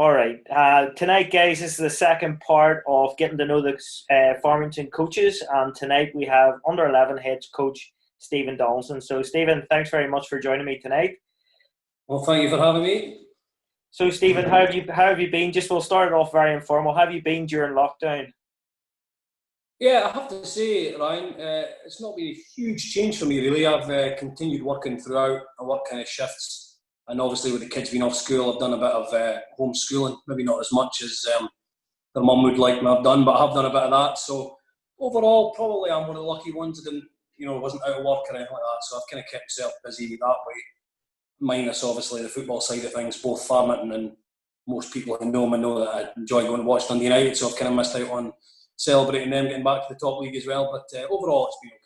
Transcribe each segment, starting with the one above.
All right. Tonight, guys, this is the second part of getting to know the Farmington coaches. And tonight we have under 11 head coach Stephen Donaldson. So, Stephen, thanks very much for joining me tonight. Well, thank you for having me. So, Stephen, how have you been? Just we'll start it off very informal. How have you been during lockdown? Yeah, I have to say, Ryan, it's not been a huge change for me, really. I've continued working throughout. I work kind of shifts. And obviously, with the kids being off school, I've done a bit of homeschooling. Maybe not as much as their mum would like me to have done, but I have done a bit of that. So overall, probably I'm one of the lucky ones that wasn't out of work or anything like that. So I've kind of kept myself busy that way. Minus, obviously, the football side of things. Both Farmington and most people who know me know that I enjoy going to watch Dundee United. So I've kind of missed out on celebrating them getting back to the top league as well. But overall, it's been okay.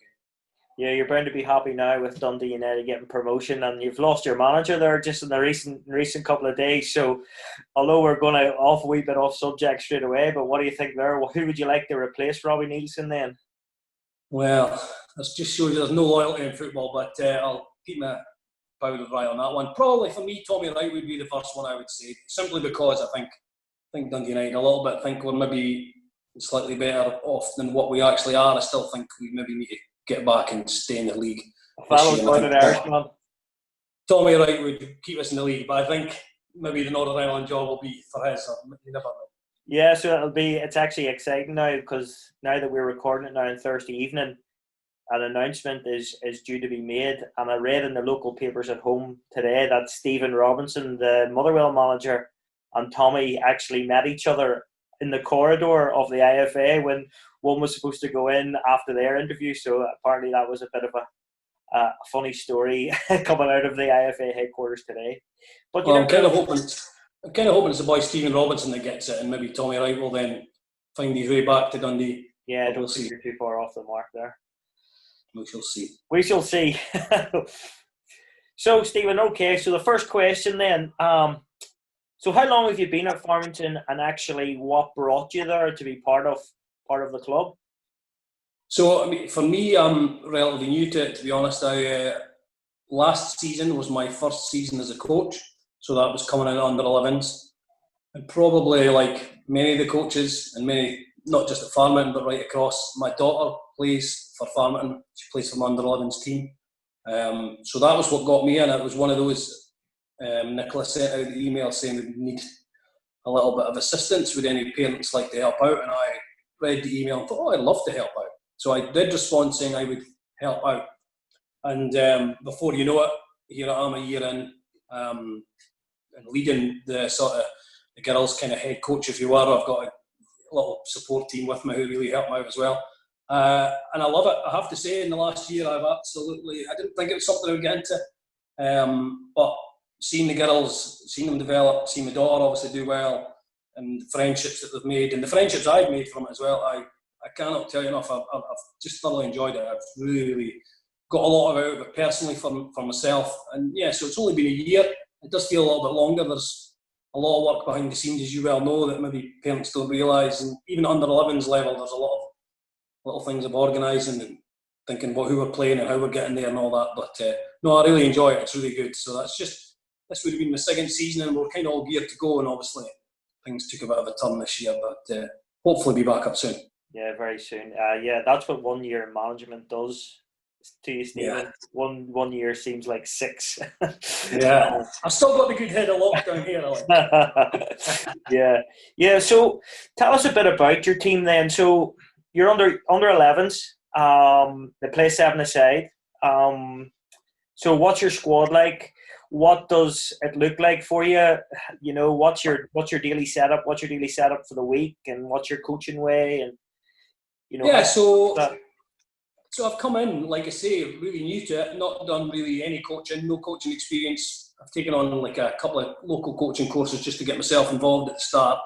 Yeah, you're bound to be happy now with Dundee United getting promotion, and you've lost your manager there just in the recent couple of days. So, although we're going to off a wee bit off subject straight away, but what do you think there? Who would you like to replace Robbie Nielsen then? Well, that just shows you there's no loyalty in football, but I'll keep my powder dry on that one. Probably for me, Tommy Wright would be the first one I would say, simply because I think Dundee United a little bit think we're maybe slightly better off than what we actually are. I still think we maybe need to get back and stay in the league. Tommy Wright would keep us in the league, but I think maybe the Northern Ireland job will be for his. You never know. Yeah, so it's actually exciting now, because now that we're recording it now on Thursday evening, an announcement is due to be made, and I read in the local papers at home today that Stephen Robinson, the Motherwell manager, and Tommy actually met each other in the corridor of the IFA when one was supposed to go in after their interview. So apparently that was a bit of a funny story coming out of the IFA headquarters today. But I'm kind of hoping it's the boy Stephen Robinson that gets it, and maybe Tommy Wright will then find his way back to Dundee. Yeah, don't think you're too far off the mark there. We shall see. We shall see. So, Stephen, okay, so the first question then, so how long have you been at Farmington, and actually what brought you there to be part of the club? So, I mean, for me, I'm relatively new to it, to be honest. Last season was my first season as a coach, so that was coming in under 11s. And probably like many of the coaches, and many, not just at Farmington, but right across, my daughter plays for Farmington. She plays for my under 11s team. So that was what got me in. It was one of those, Nicola sent out the email saying we need a little bit of assistance. Would any parents like to help out? And I read the email and thought, I'd love to help out. So I did respond saying I would help out. And before you know it, here I am a year in, and leading the sort of the girls' kind of head coach, if you were. I've got a little support team with me who really help me out as well. And I love it. I have to say, in the last year, I didn't think it was something I would get into. But seeing the girls, seeing them develop, seeing my daughter obviously do well, and the friendships that they've made, and the friendships I've made from it as well, I cannot tell you enough. I've just thoroughly enjoyed it. I've really got a lot out of it personally for myself. And yeah, so it's only been a year. It does feel a little bit longer. There's a lot of work behind the scenes, as you well know, that maybe parents don't realise. And even under 11s level, there's a lot of little things of organising and thinking about who we're playing and how we're getting there and all that. But no, I really enjoy it. It's really good. So this would have been my second season, and we're kind of all geared to go. And obviously, things took a bit of a turn this year, but hopefully be back up soon. Yeah, very soon. Yeah, that's what 1 year in management does to you, Stephen. Yeah. One year seems like 6. Yeah, I've still got the good head of lockdown here. Yeah. So tell us a bit about your team then. So you're under 11s. They play 7-a-side. So what's your squad like? What does it look like for you? You know, what's your daily setup? What's your daily setup for the week, and what's your coaching way? And you know, so I've come in, like I say, really new to it. Not done really any coaching, no coaching experience. I've taken on like a couple of local coaching courses just to get myself involved at the start.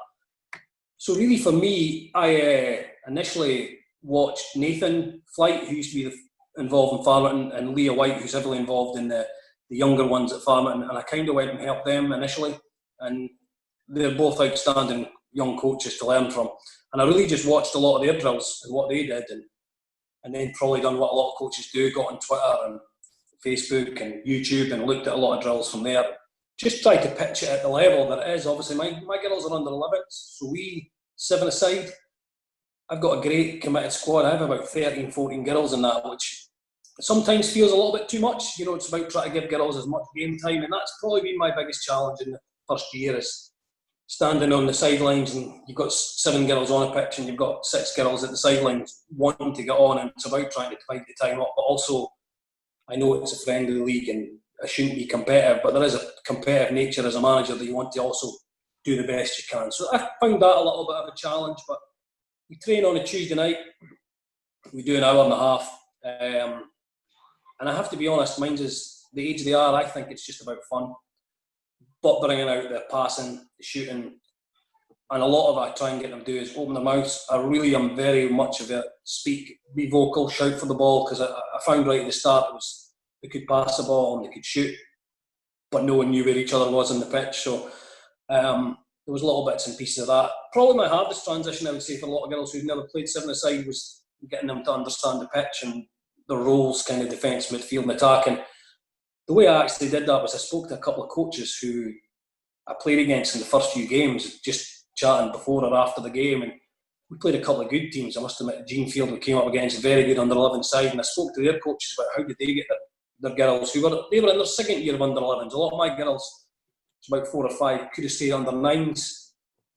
So really, for me, I initially watched Nathan Flight, who used to be involved in Farmington, and Leah White, who's heavily involved in the younger ones at Farmington, and I kind of went and helped them initially, and they're both outstanding young coaches to learn from. And I really just watched a lot of their drills and what they did, and then probably done what a lot of coaches do, got on Twitter and Facebook and YouTube and looked at a lot of drills from there. just try to pitch it at the level that it is. Obviously, my girls are under 11s, so we 7-a-side. I've got a great committed squad. I have about 13, 14 girls in that, which sometimes feels a little bit too much. You know, it's about trying to give girls as much game time, and that's probably been my biggest challenge in the first year, is standing on the sidelines and you've got 7 girls on a pitch and you've got 6 girls at the sidelines wanting to get on, and it's about trying to divide the time up. But also, I know it's a friendly league and I shouldn't be competitive, but there is a competitive nature as a manager that you want to also do the best you can. So I found that a little bit of a challenge, but we train on a Tuesday night. We do an hour and a half. And I have to be honest, mine's is the age they are, I think it's just about fun. But bringing out the passing, the shooting, and a lot of it I try and get them to do is open their mouths. I really am very much of a speak, be vocal, shout for the ball, because I found right at the start it was they could pass the ball and they could shoot, but no one knew where each other was on the pitch. So there was little bits and pieces of that. Probably my hardest transition, I would say, for a lot of girls who've never played 7-a-side was getting them to understand the pitch and the roles, kind of defence, midfield and attack. And the way I actually did that was I spoke to a couple of coaches who I played against in the first few games, just chatting before or after the game, and we played a couple of good teams. I must admit, Genefield, we came up against a very good under-11 side, and I spoke to their coaches about how did they get their girls, they were in their second year of under-11s. A lot of my girls, it's about 4 or 5, could have stayed under-9s.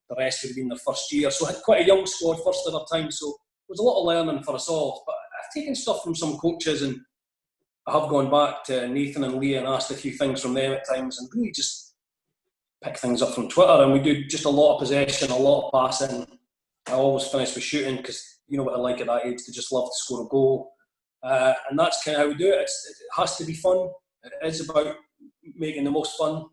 The rest would have been their first year. So I had quite a young squad first at our time, so it was a lot of learning for us all. But I've taken stuff from some coaches, and I have gone back to Nathan and Leah and asked a few things from them at times, and really just pick things up from Twitter. And we do just a lot of possession, a lot of passing. I always finish with shooting, because you know what I like at that age, they just love to score a goal. And that's kind of how we do it. It has to be fun. It is about making the most fun.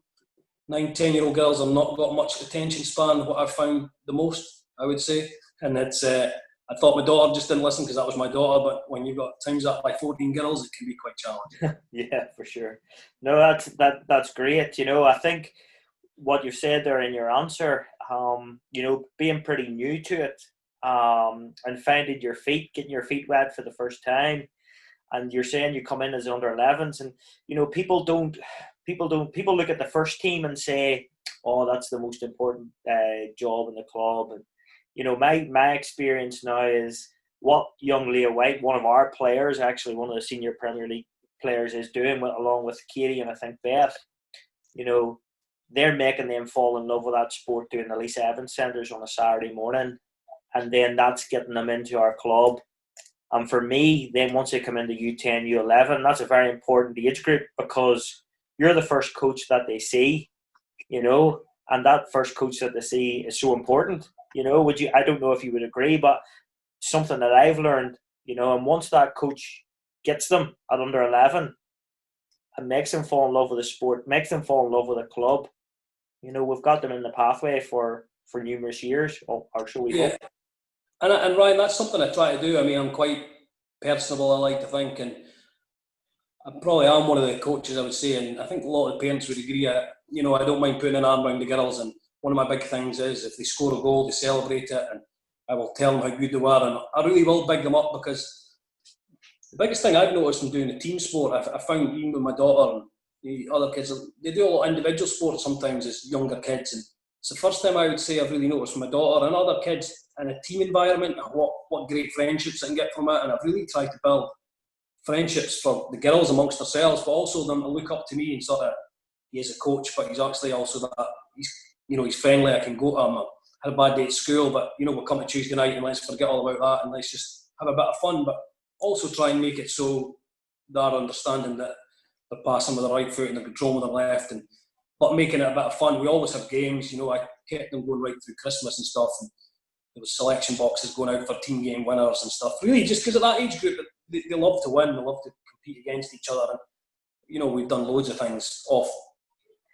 9, 10-year-old girls have not got much attention span, what I've found the most, I would say. And it's, I thought my daughter just didn't listen because that was my daughter, but when you've got times up by 14 girls, it can be quite challenging. Yeah, for sure. No, that's great. You know, I think what you've said there in your answer, you know, being pretty new to it, and finding your feet, getting your feet wet for the first time, and you're saying you come in as under 11s, and you know, people look at the first team and say, oh, that's the most important job in the club. And you know, my experience now is what young Leah White, one of our players, actually one of the senior Premier League players, is doing along with Katie and I think Beth. You know, they're making them fall in love with that sport, doing the Lisa Evans Centres on a Saturday morning, and then that's getting them into our club. And for me, then once they come into U10, U11, that's a very important age group, because you're the first coach that they see, you know, and that first coach that they see is so important. You know, I don't know if you would agree, but something that I've learned, you know, and once that coach gets them at under 11 and makes them fall in love with the sport, makes them fall in love with the club, you know, we've got them in the pathway for numerous years, or so we hope. And Ryan, that's something I try to do. I mean, I'm quite personable, I like to think, and I probably am one of the coaches, I would say, and I think a lot of parents would agree. You know, I don't mind putting an arm around the girls, and one of my big things is if they score a goal, they celebrate it, and I will tell them how good they were, and I really will big them up, because the biggest thing I've noticed from doing a team sport, I found even with my daughter and the other kids, they do a lot of individual sport sometimes as younger kids, and it's the first time I would say I've really noticed from my daughter and other kids in a team environment what great friendships I can get from it. And I've really tried to build friendships for the girls amongst themselves, but also them to look up to me and sort of, he is a coach, but he's actually also that he's friendly. I can go to him. I had a bad day at school, but you know, we'll come to Tuesday night and let's forget all about that and let's just have a bit of fun, but also try and make it so they're understanding that they're passing with the right foot and they're controlling with the left, but making it a bit of fun. We always have games, you know, I kept them going right through Christmas and stuff, and there was selection boxes going out for team game winners and stuff, really just because of that age group, they love to win, they love to compete against each other, and you know, we've done loads of things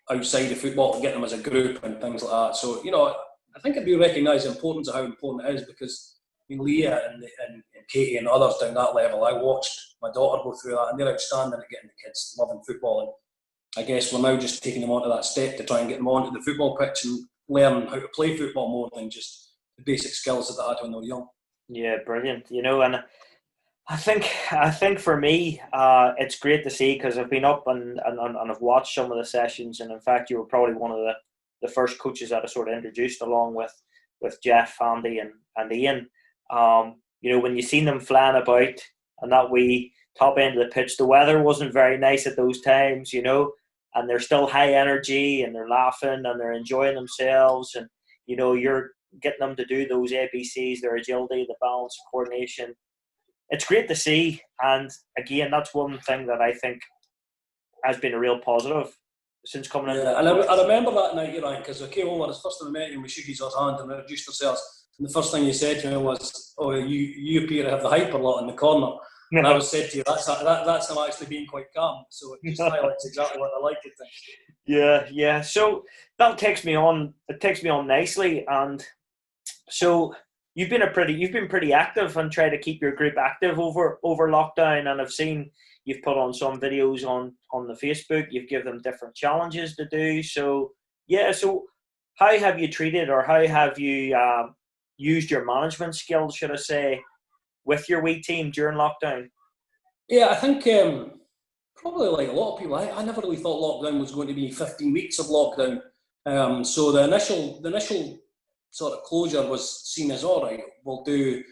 outside of football to get them as a group and things like that. So, you know, I think I do recognise the importance of how important it is, because I mean, Leah and Katie and others down that level, I watched my daughter go through that, and they're outstanding at getting the kids loving football. And I guess we're now just taking them onto that step to try and get them onto the football pitch and learn how to play football more than just the basic skills that they had when they were young. Yeah, brilliant. You know, and I think for me, it's great to see because I've been up and I've watched some of the sessions, and in fact, you were probably one of the first coaches that I sort of introduced along with Jeff, Andy, and Ian. When you seen them flying about and that wee top end of the pitch, the weather wasn't very nice at those times, and they're still high energy and they're laughing and they're enjoying themselves, and you're getting them to do those ABCs, their agility, the balance, coordination. It's great to see, and again, that's one thing that I think has been a real positive since coming in. Yeah, and I remember that night, Ryan, because I came over, the first time I met you, and we shook each other's hand and we introduced ourselves. And the first thing you said to me was, "Oh, you appear to have the hyper lot in the corner." And I was said to you, that's them actually being quite calm. So it just highlights exactly what I like at things. Yeah. So that takes me on. It takes me on nicely, and so you've been pretty active and try to keep your group active over lockdown. And I've seen you've put on some videos on the Facebook. You've given them different challenges to do. So yeah. So how have you treated, or how have you used your management skills, should I say, with your wee team during lockdown? Yeah, I think probably like a lot of people, I never really thought lockdown was going to be 15 weeks of lockdown. So the initial sort of closure was seen as, all right, we'll do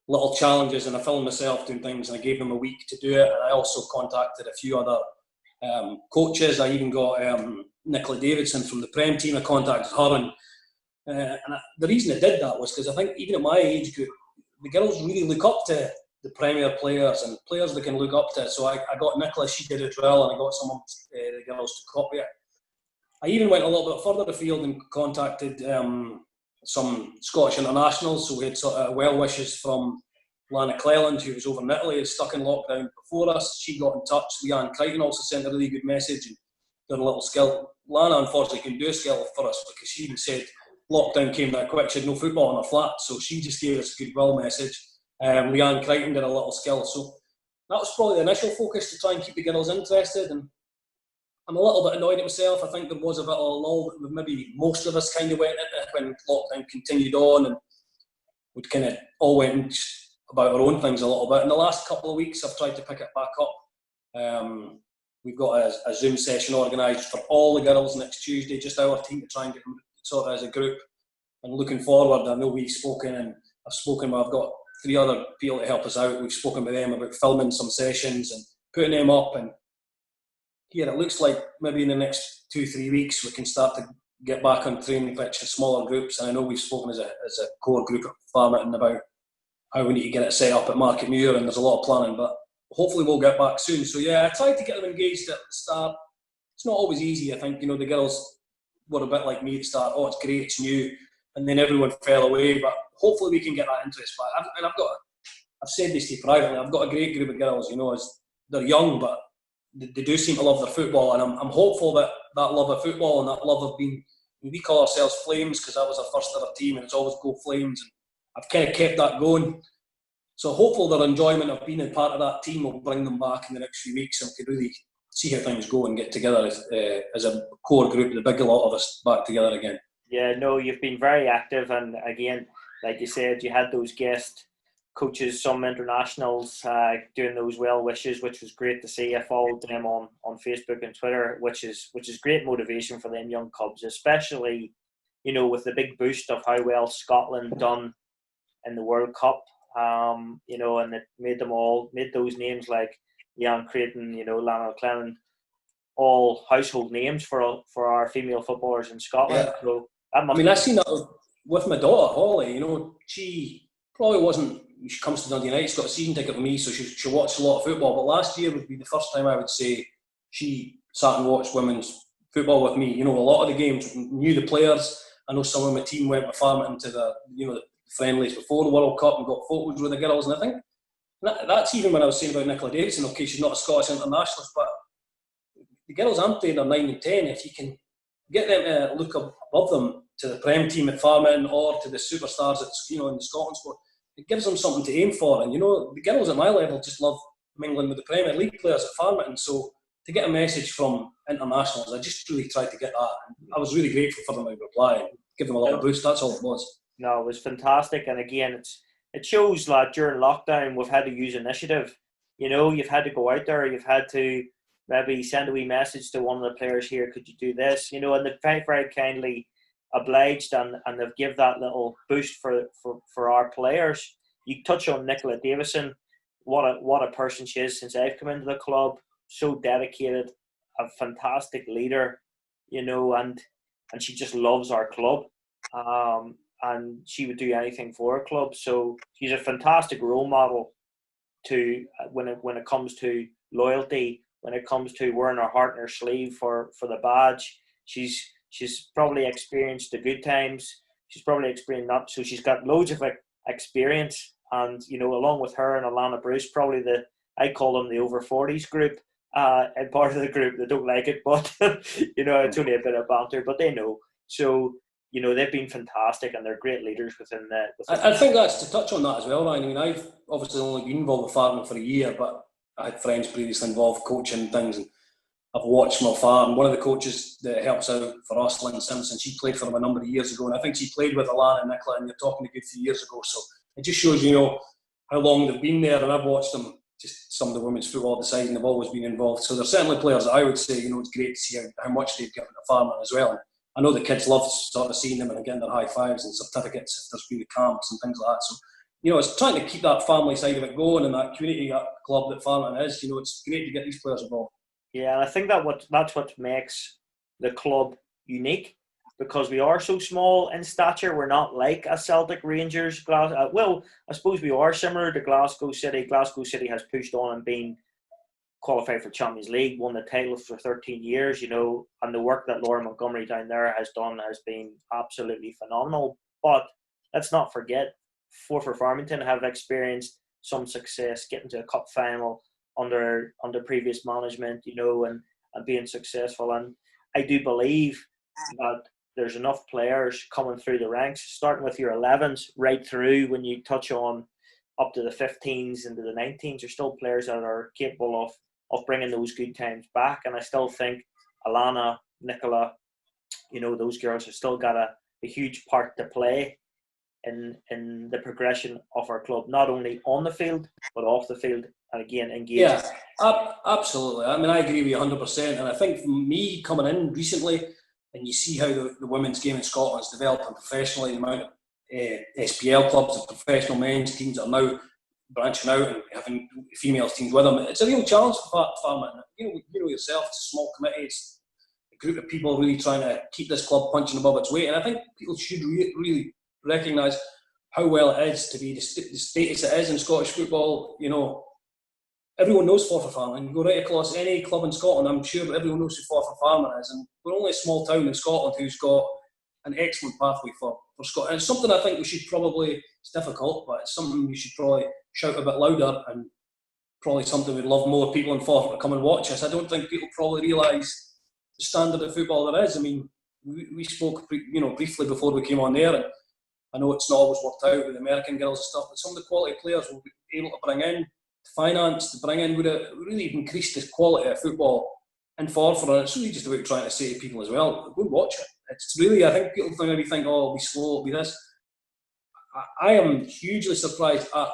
little challenges, and I filmed myself doing things, and I gave them a week to do it. And I also contacted a few other coaches. I even got Nicola Davidson from the Prem team. I contacted her, the reason I did that was because I think even at my age group, the girls really look up to the Premier players and players they can look up to. So I got Nicola, she did it well, and I got some of the girls to copy it. I even went a little bit further afield and contacted some Scottish internationals. So we had sort of well wishes from Lana Cleland, who was over in Italy, is stuck in lockdown before us. She got in touch. Leanne Crichton also sent a really good message and done a little skill. Lana unfortunately couldn't do a skill for us because she even said lockdown came that quick. She had no football in her flat, so she just gave us a goodwill message. Leanne Crichton did a little skill. So that was probably the initial focus, to try and keep the girls interested. And I'm a little bit annoyed at myself. I think there was a bit of a lull that maybe most of us kind of went into when lockdown continued on, and we kind of all went about our own things a little bit. In the last couple of weeks, I've tried to pick it back up. We've got a Zoom session organised for all the girls next Tuesday, just our team, to try and get them sort of as a group. And looking forward, I know we've spoken, and I've got 3 other people to help us out. We've spoken with them about filming some sessions and putting them up. And yeah, it looks like maybe in the next 2-3 weeks we can start to get back on training pitch in smaller groups. And I know we've spoken as a core group at Farmington about how we need to get it set up at Marketmuir, and there's a lot of planning, but hopefully we'll get back soon. So yeah, I tried to get them engaged at the start. It's not always easy. I think, the girls were a bit like me at the start. Oh, it's great, it's new. And then everyone fell away, but hopefully we can get that interest back. I've said this to you privately, I've got a great group of girls, they're young, but they do seem to love their football, and I'm hopeful that love of football and that love of being, we call ourselves Flames because that was our first ever team, and it's always Go Flames, and I've kind of kept that going. So hopeful their enjoyment of being a part of that team will bring them back in the next few weeks, and we can really see how things go and get together as a core group, the big lot of us back together again. Yeah, no, you've been very active, and again, like you said, you had those guest coaches, some internationals doing those well wishes, which was great to see. I followed them on Facebook and Twitter, which is great motivation for them young cubs, especially with the big boost of how well Scotland done in the World Cup. And it made those names like Leanne Creighton, Lana Cleland, all household names for our female footballers in Scotland. Yeah. So I seen that with my daughter Holly. She probably wasn't. She comes to Dundee United. She's got a season ticket with me, so she watched a lot of football. But last year would be the first time I would say she sat and watched women's football with me. A lot of the games, knew the players. I know some of my team went with Farmington to the friendlies before the World Cup and got photos with the girls. And I think that's even when I was saying about Nicola Davidson. Okay, she's not a Scottish internationalist, but the girls I'm playing are 9 and 10. If you can get them to look above them to the Prem team at Farmington or to the superstars in the Scotland squad, it gives them something to aim for. And the girls at my level just love mingling with the Premier League players at Farmington. So to get a message from internationals, I just really tried to get that. And I was really grateful for them to reply and give them a little boost. That's all it was. No, it was fantastic. And again, it shows that during lockdown we've had to use initiative. You've had to go out there, you've had to maybe send a wee message to one of the players here, could you do this? And they've very, very kindly obliged, and they've give that little boost for our players. You touch on Nicola Davison, what a person she is since I've come into the club, so dedicated, a fantastic leader, and she just loves our club. And she would do anything for her club. So she's a fantastic role model to when it comes to loyalty, when it comes to wearing her heart in her sleeve for the badge. She's probably experienced the good times. She's probably experienced that. So she's got loads of experience. And, along with her and Alana Bruce, probably I call them the over 40s group, and part of the group. They don't like it, but, it's only a bit of banter, but they know. So, they've been fantastic, and they're great leaders within the. I think that's to touch on that as well, Ryan. I mean, I've obviously only been involved with farming for a year, but I had friends previously involved coaching things, and I've watched from afar. And one of the coaches that helps out for us, Lynn Simpson, she played for them a number of years ago, and I think she played with Alana and Nicola, and you're talking a good few years ago. So it just shows how long they've been there, and I've watched them. Just some of the women's football at the side, and they've always been involved. So there's certainly players that I would say, it's great to see how much they've given to farming as well. I know the kids love sort of seeing them and getting their high fives and certificates if there's been camps and things like that. So, it's trying to keep that family side of it going, and that community club that farming is. It's great to get these players involved. Yeah, and I think that's what makes the club unique, because we are so small in stature. We're not like a Celtic, Rangers, well, I suppose we are similar to Glasgow City. Glasgow City has pushed on and been qualified for Champions League, won the title for 13 years, and the work that Laura Montgomery down there has done has been absolutely phenomenal. But let's not forget, Forfar Farmington have experienced some success, getting to a cup final under previous management, and being successful. And I do believe that there's enough players coming through the ranks, starting with your 11s right through when you touch on up to the 15s into the 19s. There's still players that are capable of bringing those good times back. And I still think Alana, Nicola, those girls have still got a huge part to play in the progression of our club, not only on the field, but off the field, and again, engaging. Yeah, absolutely. I mean, I agree with you 100%. And I think for me coming in recently, and you see how the women's game in Scotland is developing professionally, the amount of SPL clubs and professional men's teams are now branching out and having female teams with them. It's a real challenge for farming. Yourself, it's a small committee, it's a group of people really trying to keep this club punching above its weight. And I think people should really recognise how well it is to be the status it is in Scottish football. Everyone knows Forfar Farming. You go right across any club in Scotland, I'm sure everyone knows who Forfar Farming is. And we're only a small town in Scotland who's got an excellent pathway for Scotland. And it's something I think we should probably, it's difficult, but it's something we should probably shout a bit louder, and probably something we'd love more people in Forfar to come and watch us. I don't think people probably realise the standard of football there is. I mean, we spoke briefly before we came on there, and I know it's not always worked out with the American girls and stuff, but some of the quality players we'll be able to bring in, finance to bring in, would have really increased the quality of football in Forfar. And it's really just about trying to say to people as well, go and watch it. It's really, I think people maybe think, oh, it'll be slow, it'll be this. I am hugely surprised at,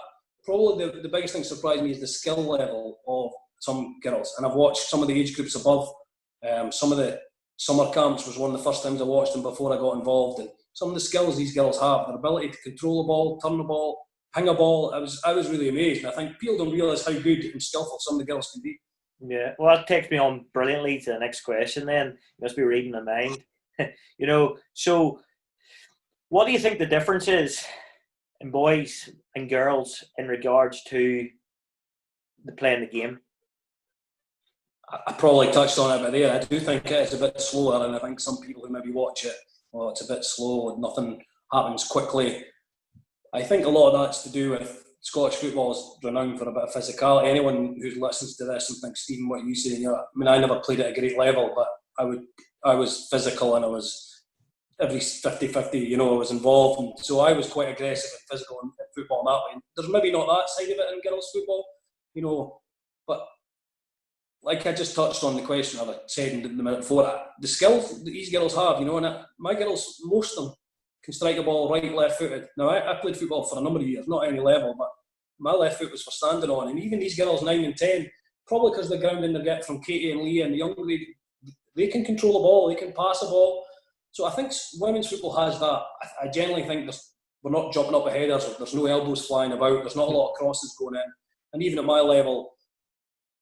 probably the biggest thing that surprised me is the skill level of some girls. And I've watched some of the age groups above. Some of the summer camps was one of the first times I watched them before I got involved. And some of the skills these girls have, their ability to control the ball, turn the ball, ping a ball, I was really amazed. And I think people don't realise how good and skillful some of the girls can be. Yeah, well, that takes me on brilliantly to the next question then. You must be reading my mind. So what do you think the difference is in boys and girls in regards to the playing the game? I probably touched on it a bit there. I do think it is a bit slower, and I think some people who maybe watch it, well, it's a bit slow and nothing happens quickly. I think a lot of that's to do with Scottish football is renowned for a bit of physicality. Anyone who listens to this and thinks, Stephen, what you say, I never played at a great level, but I was physical, and I was every 50-50, I was involved, and so I was quite aggressive and physical in football in that way. And there's maybe not that side of it in girls' football, but like I just touched on the question I said in the minute before, the skills that these girls have, and my girls, most of them can strike a ball right, left-footed. Now, I played football for a number of years, not at any level, but my left foot was for standing on. And even these girls, 9 and 10, probably because of the grounding they get from Katie and Leah and the younger lady, they can control the ball, they can pass the ball. So I think women's football has that. I generally think we're not jumping up at headers, there's no elbows flying about, there's not a lot of crosses going in. And even at my level,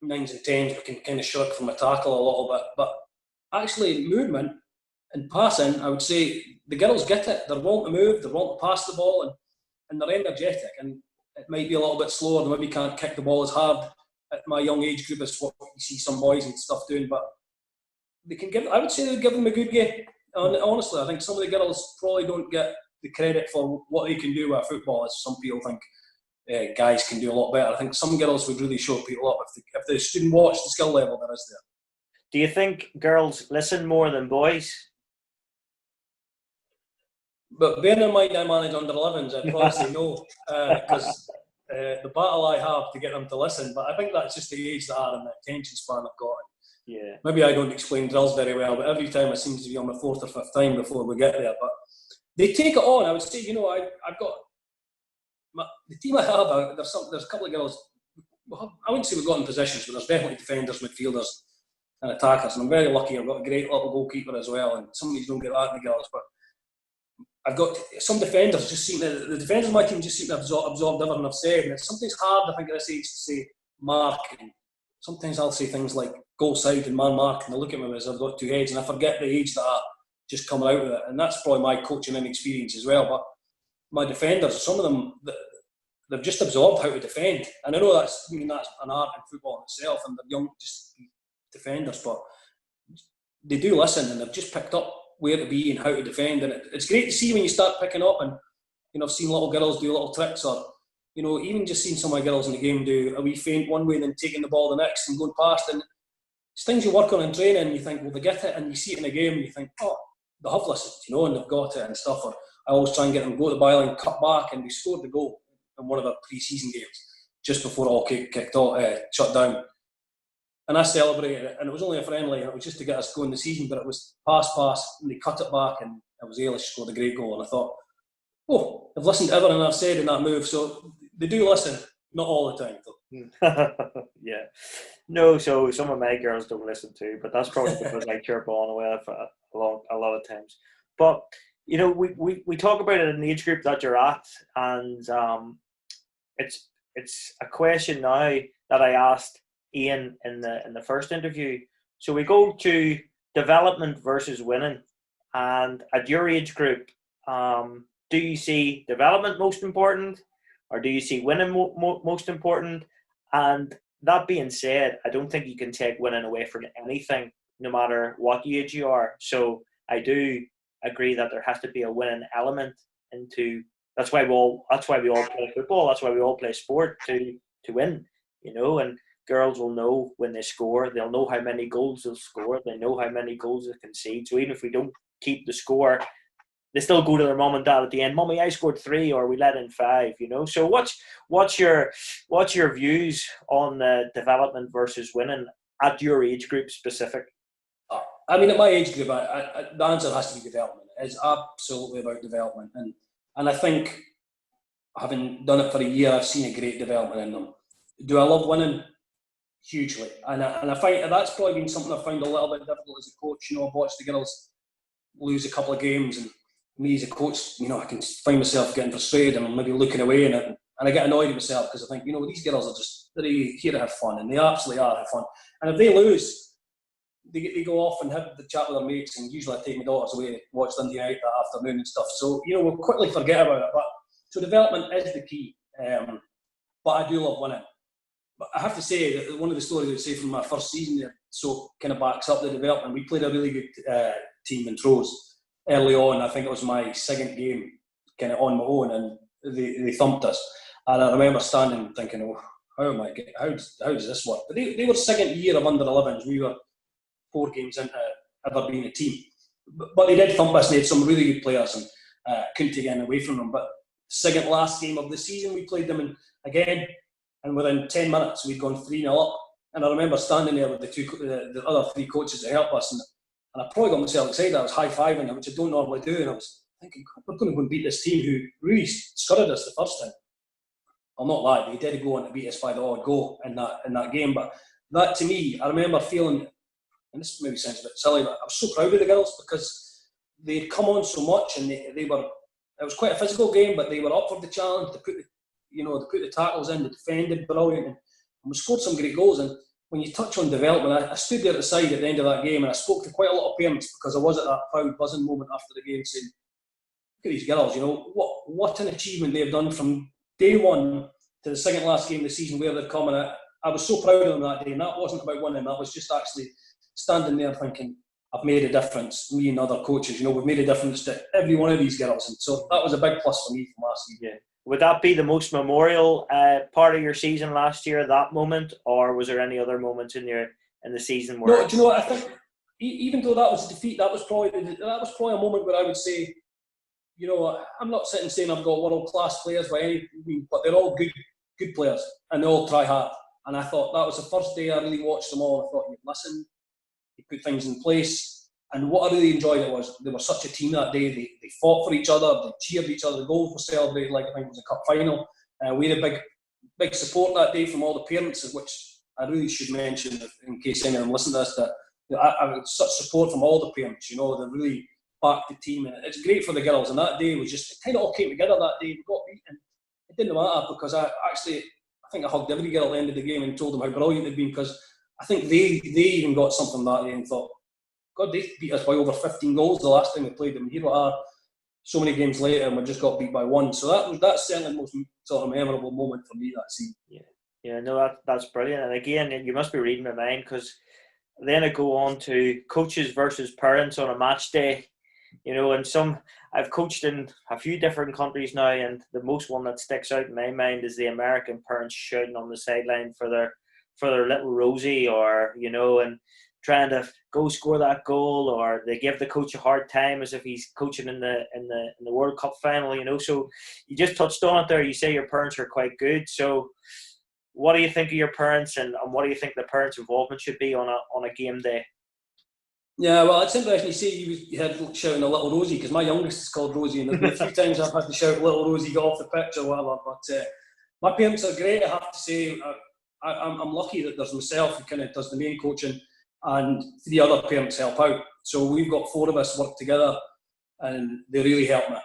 9s and 10s, we can kind of shirk from a tackle a little bit. But actually, movement and passing, I would say the girls get it. They're wanting to move, they're wanting to pass the ball, and they're energetic. And it might be a little bit slower, they maybe can't kick the ball as hard at my young age group as what you see some boys and stuff doing. But they can give, I would say, they give them a good game. And honestly, I think some of the girls probably don't get the credit for what they can do with football, as some people think guys can do a lot better. I think some girls would really show people up if they didn't watch the skill level that is there. Do you think girls listen more than boys? But bearing in mind I manage under 11s, I'd probably say no, because the battle I have to get them to listen. But I think that's just the age they are and the attention span I've got. Yeah. Maybe I don't explain drills very well, but every time it seems to be on my 4th or 5th time before we get there. But they take it on. I would say, I've got the team I have. There's a couple of girls. I wouldn't say we've got in positions, but there's definitely defenders, midfielders, and attackers. And I'm very lucky. I've got a great little goalkeeper as well. And some of these don't get that in the girls, but I've got some defenders. The defenders of my team just seem to have absorbed everything I've said. And it's sometimes hard, I think, at this age to say mark. And sometimes I'll say things like goal side and man mark, and they look at me as I've got 2 heads, and I forget the age that I just coming out with it. And that's probably my coaching inexperience as well. But my defenders, some of them, they've just absorbed how to defend. And I know that's an art in football in itself, and they're young, just defenders, but they do listen, and they've just picked up where to be and how to defend. And it's great to see when you start picking up. And I've seen little girls do little tricks, or even just seeing some of my girls in the game do a wee feint one way, then taking the ball the next and going past. And it's things you work on in training, and you think, well, they get it, and you see it in a game, and you think, oh, they have listened, and they've got it and stuff. Or I always try and get them to go to the byline, cut back, and we scored the goal in one of our pre-season games just before it all kicked off, shut down. And I celebrated it, and it was only a friendly, and it was just to get us going the season, but it was pass, and they cut it back, and it was Eilish scored a great goal. And I thought, oh, they've listened to everything I've said in that move, so they do listen, not all the time though. Yeah. No, so some of my girls don't listen too, but that's probably because I chirp on away for a lot of times. But, we talk about it in the age group that you're at, and it's a question now that I asked Ian in the first interview. So we go to development versus winning, and at your age group, do you see development most important, or do you see winning most important? And that being said, I don't think you can take winning away from anything, no matter what age you are. So I do agree that there has to be a winning element into. That's why we all play football. That's why we all play sport, to win. And girls will know when they score. They'll know how many goals they'll score. They know how many goals they concede. So even if we don't keep the score, they still go to their mum and dad at the end. Mummy, I scored 3, or we let in 5. So what's your views on the development versus winning at your age group specific? I mean, at my age group, the answer has to be development. It's absolutely about development, and I think, having done it for a year, I've seen a great development in them. Do I love winning? Hugely, and I find that's probably been something I found a little bit difficult as a coach. I've watched the girls lose a couple of games, and me as a coach, I can find myself getting frustrated and maybe looking away, and I get annoyed at myself because I think, these girls are just here to have fun, and they absolutely are have fun. And if they lose, they go off and have the chat with their mates, and usually I take my daughters away to watch Sunday night that afternoon and stuff. So we'll quickly forget about it. But so development is the key. But I do love winning. But I have to say that one of the stories I would say from my first season there, so kind of backs up the development. We played a really good team in throws early on. I think it was my second game, kind of on my own, and they thumped us. And I remember standing thinking, oh, how does this work? But they were second year of under 11s. We were 4 games into ever being a team. But they did thump us, and they had some really good players, and couldn't take anything away from them. But second last game of the season, we played them again. And within 10 minutes, we'd gone 3-0 up. And I remember standing there with the other 3 coaches to help us. And I probably got myself excited. I was high-fiving them, which I don't normally do. And I was thinking, we're going to go and beat this team who really scurried us the first time. Well, not that, they did go on to beat us by the odd goal in that game, but that to me, I remember feeling, and this maybe sounds a bit silly, but I was so proud of the girls because they'd come on so much, and they were, it was quite a physical game, but they were up for the challenge. They put the tackles in, they defended brilliant, and we scored some great goals. And when you touch on development, I stood there at the side at the end of that game, and I spoke to quite a lot of parents because I was at that proud buzzing moment after the game, saying, look at these girls, what an achievement they've done from day one to the second last game of the season where they've come. And I was so proud of them that day, and that wasn't about winning, that was just actually standing there thinking, I've made a difference, me and other coaches, we've made a difference to every one of these girls. And so that was a big plus for me from last season. Yeah. Would that be the most memorial part of your season last year, that moment, or was there any other moments in the season where? No, do you know what I think? Even though that was a defeat, that was probably a moment where I would say, I'm not sitting saying I've got world-class players by any means, but they're all good players, and they all try hard. And I thought that was the first day I really watched them all. I thought, you listen, you put things in place. And what I really enjoyed was they were such a team that day. They fought for each other, they cheered each other. The goals were celebrated like I think it was a cup final. We had a big support that day from all the parents, which I really should mention in case anyone listened to this, that I had such support from all the parents. They really backed the team, and it's great for the girls. And that day was just, it kind of all came together that day. We got beaten. It didn't matter because I think I hugged every girl at the end of the game and told them how brilliant they'd been, because I think they even got something that day and thought, God, they beat us by over 15 goals the last time we played them. Here we are, so many games later, and we just got beat by one. So that's certainly the most sort of memorable moment for me that season. Yeah, no, that's brilliant. And again, you must be reading my mind, because then I go on to coaches versus parents on a match day. And I've coached in a few different countries now, and the most one that sticks out in my mind is the American parents shouting on the sideline for their little Rosie, or and trying to go score that goal, or they give the coach a hard time as if he's coaching in the World Cup final. So you just touched on it there. You say your parents are quite good. So what do you think of your parents, and what do you think the parents' involvement should be on a game day? Yeah, well, it's interesting you say you had shouting a little Rosie, because my youngest is called Rosie, and there's been a few times I've had to shout little Rosie, get off the pitch or whatever. But my parents are great, I have to say. I'm lucky that there's myself who kind of does the main coaching, and 3 other parents help out. So we've got 4 of us work together, and they really help me.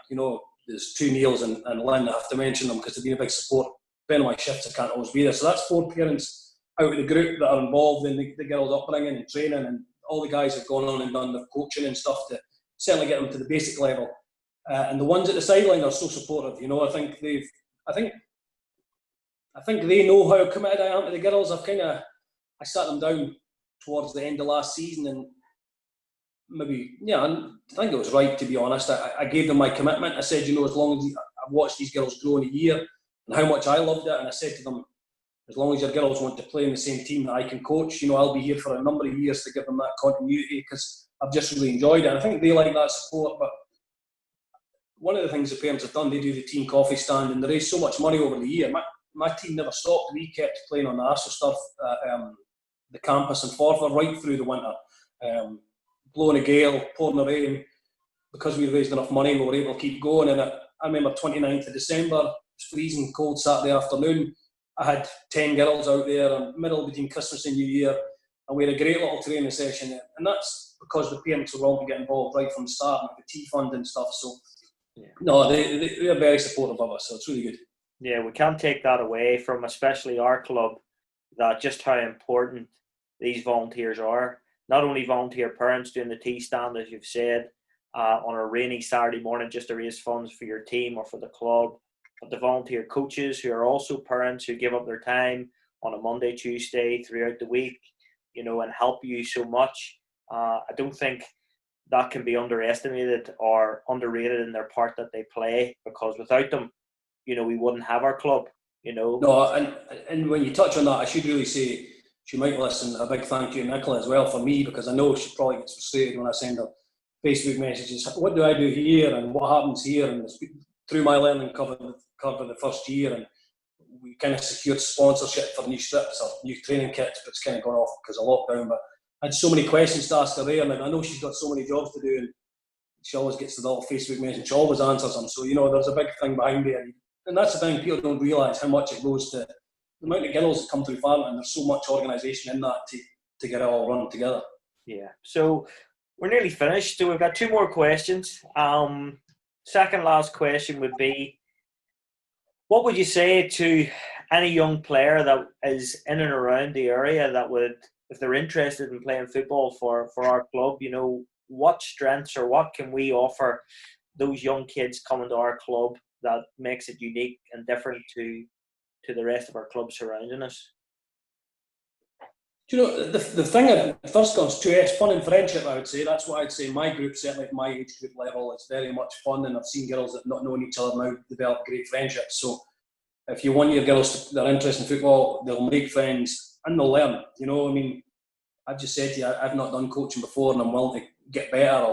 There's 2 Neils and Lynn, I have to mention them because they've been a big support. Depending on my shifts, I can't always be there. So that's 4 parents out of the group that are involved in the girls' upbringing and training, and all the guys have gone on and done their coaching and stuff to certainly get them to the basic level. And the ones at the sideline are so supportive. I think they know how committed I am to the girls. I sat them down towards the end of last season, and I think it was right, to be honest. I gave them my commitment. I said, as long as I've watched these girls grow in a year and how much I loved it, and I said to them, as long as your girls want to play in the same team that I can coach, I'll be here for a number of years to give them that continuity, because I've just really enjoyed it. And I think they like that support. But one of the things the parents have done, they do the team coffee stand, and they raise so much money over the year. My team never stopped. We kept playing on the AstroTurf at the campus in Forfar right through the winter. Blowing a gale, pouring the rain. Because we raised enough money, we were able to keep going. And I remember 29th of December, it was freezing cold Saturday afternoon. I had 10 girls out there in the middle between Christmas and New Year, and we had a great little training session. And that's because the parents were willing to get involved right from the start with the tea fund and stuff. So, no, they're very supportive of us, so it's really good. Yeah, we can't take that away from especially our club, that just how important these volunteers are. Not only volunteer parents doing the tea stand, as you've said, on a rainy Saturday morning just to raise funds for your team or for the club, but the volunteer coaches who are also parents who give up their time on a Monday, Tuesday, throughout the week, and help you so much. I don't think that can be underestimated or underrated in their part that they play, because without them, we wouldn't have our club, No, and when you touch on that, I should really say, she might listen, a big thank you to Nicola as well for me, because I know she probably gets frustrated when I send her Facebook messages. What do I do here, and what happens here? And through my learning cover the first year, and we kind of secured sponsorship for new strips or new training kits, but it's kind of gone off because of lockdown. But I had so many questions to ask her there, and I know she's got so many jobs to do, and she always gets the little Facebook message. She always answers them. So, there's a big thing behind it. And that's the thing, people don't realise how much it goes to the amount of girls that come through Farmington. There's so much organisation in that to get it all run together. Yeah. So we're nearly finished. So we've got 2 more questions. Second last question would be, what would you say to any young player that is in and around the area that would, if they're interested in playing football for our club, what strengths or what can we offer those young kids coming to our club that makes it unique and different to the rest of our clubs surrounding us? The thing that first comes to it's fun and friendship, I would say. That's what I'd say. My group, certainly at my age group level, it's very much fun, and I've seen girls that not knowing each other now develop great friendships. So if you want your girls that are interested in football, they'll make friends and they'll learn. I've just said to you, I've not done coaching before, and I'm willing to get better.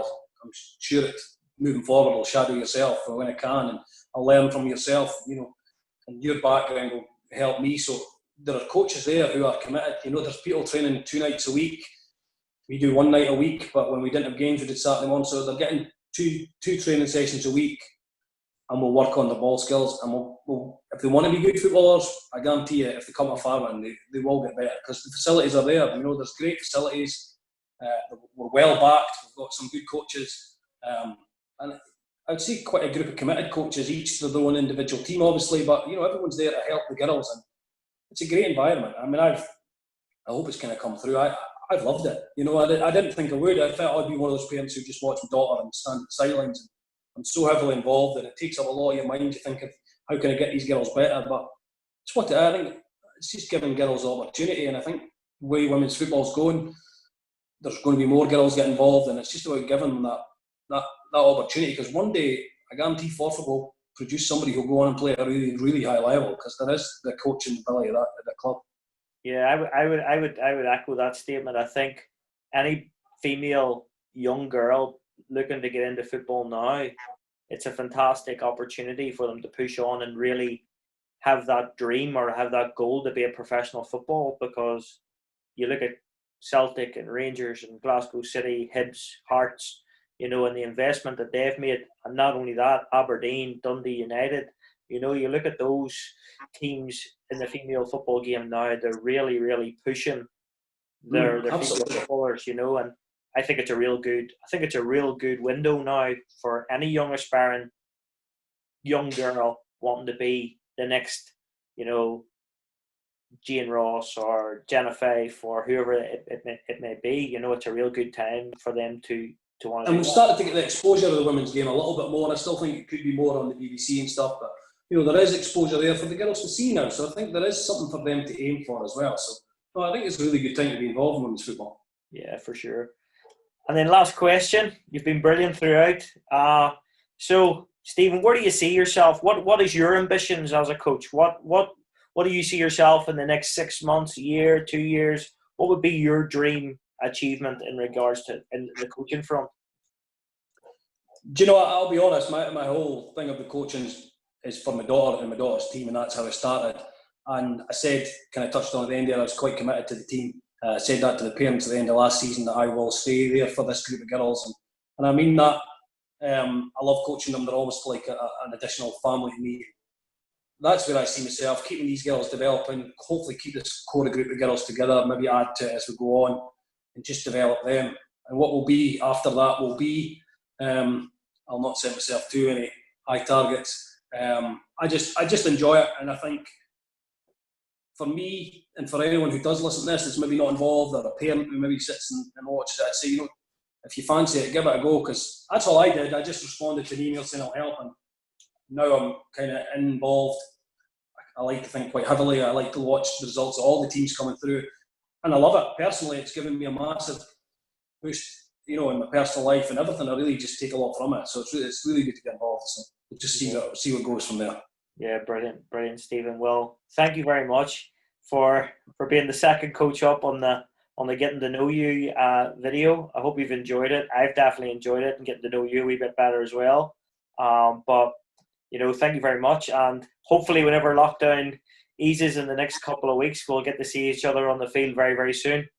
I'm sure that moving forward, I'll shadow yourself when I can, and I'll learn from yourself, and your background will help me. So there are coaches there who are committed. There's people training 2 nights a week. We do 1 night a week, but when we didn't have games, we did Saturday morning. So they're getting two training sessions a week, and we'll work on the ball skills. And we'll if they want to be good footballers, I guarantee you, if they come to Farmington, they will get better because the facilities are there. There's great facilities. We're well backed. We've got some good coaches, and I would say quite a group of committed coaches, each to their own individual team, obviously. But everyone's there to help the girls, and it's a great environment. I hope it's kind of come through. I've loved it. I didn't think I would. I felt I'd be one of those parents who just watch my daughter and stand at the sidelines. I'm so heavily involved, and it takes up a lot of your mind to think of how can I get these girls better. But it's I think it's just giving girls the opportunity, and I think the way women's football's going, there's going to be more girls get involved, and it's just about giving them that opportunity. Because one day, I guarantee Forfar will produce somebody who'll go on and play at a really, really high level, because there is the coaching ability of that at the club. Yeah, I would echo that statement. I think any female young girl looking to get into football now, it's a fantastic opportunity for them to push on and really have that dream or have that goal to be a professional football. Because you look at Celtic and Rangers and Glasgow City, Hibs, Hearts, and the investment that they've made, and not only that, Aberdeen, Dundee United. You look at those teams in the female football game now; they're really, really pushing their female footballers. And I think it's a real good window now for any young aspiring young girl wanting to be the next, Jane Ross or Jenna Faith or whoever it may be. It's a real good time for them to want to. And we've started to get the exposure of the women's game a little bit more. I still think it could be more on the BBC and stuff, but there is exposure there for the girls to see now. So I think there is something for them to aim for as well. So I think it's a really good time to be involved in women's football. Yeah, for sure. And then last question. You've been brilliant throughout. So Stephen, where do you see yourself? What is your ambitions as a coach? What do you see yourself in the next 6 months, a year, 2 years? What would be your dream achievement in regards to in the coaching front? Do you know what? I'll be honest, my whole thing of the coaching is for my daughter and my daughter's team, and that's how I started. And I said, kind of touched on at the end there, I was quite committed to the team. I said that to the parents at the end of last season, that I will stay there for this group of girls. And I mean that. I love coaching them. They're almost like an additional family to me. That's where I see myself, keeping these girls developing, hopefully keep this core group of girls together, maybe add to it as we go on and just develop them. And what will be after that will be, I'll not set myself too many high targets. I just enjoy it, and I think for me and for anyone who does listen to this that's maybe not involved, or a parent who maybe sits and watches it, I'd say, if you fancy it, give it a go, because that's all I did. I just responded to an email saying I'll help, and now I'm kind of involved. I like to think quite heavily. I like to watch the results of all the teams coming through, and I love it. Personally, it's given me a massive boost, in my personal life and everything. I really just take a lot from it. So it's really good to get involved. So we'll just see what goes from there. Yeah, brilliant, Stephen. Well, thank you very much for being the second coach up on the Getting to Know You video. I hope you've enjoyed it. I've definitely enjoyed it, and getting to know you a wee bit better as well. But thank you very much, and hopefully whenever lockdown eases in the next couple of weeks, we'll get to see each other on the field very, very soon.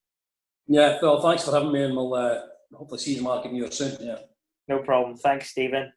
Yeah, Phil, thanks for having me, and we'll hopefully see you, Mark, and you soon. Yeah. No problem. Thanks, Stephen.